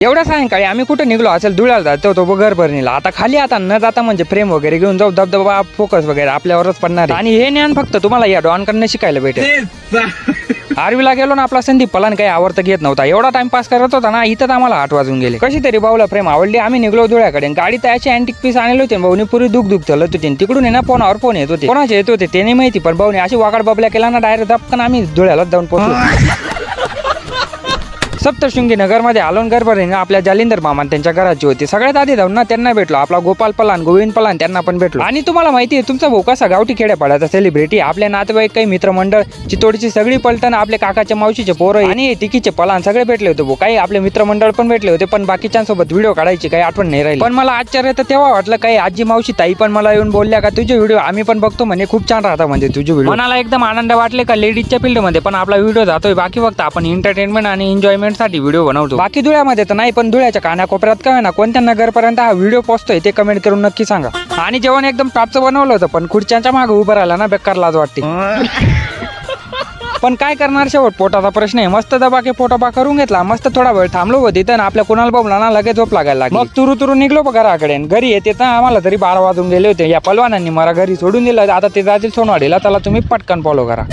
एवढ्या सायंकाळी आम्ही कुठे निघलो असेल धुळ्याला जातो तो घरभरणीला. आता खाली आता न जाता म्हणजे फ्रेम वगैरे घेऊन जाऊ, धबधबा फोकस वगैरे आपल्यावरच पडणार आहे. आणि हे ज्ञान फक्त तुम्हाला या डॉनकडनं शिकायला भेटेल. आरवीला गेलो ना, आपला संदीप पलान काही आवडतं घेत नव्हता. एवढा टाइमपास करत होता ना, इथं आम्हाला 8 वाजून गेले. कशी तरी भाऊला फ्रेम आवडली. आम्ही निघलो धुळ्याकडे. गाडी त्याची अँटिक पीस आणले होते. भाऊनी पुरी दुख चालत होती. तिकडून आहे ना फोनावर फोन येत होते. कोणाचे येत होते ते नाही माहिती, पण भाऊने अशी वाकड बबल्या केला ना, डायरेक्ट धपकन आम्ही धुळ्याला जाऊन पोहोचलो. सप्तशृंगी नगरमध्ये आलोन घरभरणीने आपल्या जालिंदर मामा त्यांच्या घराची होती. सगळ्यात आधी जाऊन ना त्यांना भेटलो. आपला गोपाल पलान, गोविंद पलान त्यांना पण भेटलो. आणि तुम्हाला माहिती आहे तुमचा भाऊ कसा गावठी खेड्यापाड्याचा सेलिब्रिटी. आपल्या नातेवाईक, काही मित्रमंडळ, चितोडची सगळी पलटण, आपले काकाच्या मावशीचे पोरं आणि तिकीचे पलान सगळे भेटले होते भाऊ. काही आपले मित्रमंडळ पण भेटले होते, पण बाकीच्यांसोबत व्हिडिओ काढायची काही आठवण नाही राहिली. पण मला आश्चर्य तर तेव्हा वाटलं, काही आजी मावशी ताई पण मला येऊन बोलल्या का तुझे व्हिडिओ आम्ही पण बघतो म्हणे, खूप छान राहता म्हणजे तुझे व्हिडिओ. मनाला एकदम आनंद वाटले का लेडीजच्या फील्डमध्ये पण आपला व्हिडिओ जातोय. बाकी फक्त आपण एंटरटेनमेंट आणि एन्जॉयमेंटसाठी व्हिडिओ बनवतो. बाकी धुळ्यामध्ये तर नाही, पण धुळ्याच्या कानाकोपऱ्यात काय ना कोणत्या नगरपर्यंत हा व्हिडिओ पोहोचतोय ते कमेंट करून नक्की सांगा. आणि जेवण एकदम टॉपचं बनवलं होतं, पण खुर्च्यांच्या मागे उभं राहिला ना बेकार लाज वाटते. पण काय करणार, शेवट पोटाचा प्रश्न आहे. मस्त दबाके पोटाबा करून घेतला. मस्त थोडा वेळ थांबलो होती तर आपल्या कुणाल बाबला ना लगेच झोप लागायला लागली. मग तुरू निघलो घराकडे. घरी येते तर आम्हाला तरी 12 वाजून गेले होते. या पलवानांनी मला घरी सोडून दिलं. आता ते जातील सोनवाडीला. चला तुम्ही पटकन फॉलो करा.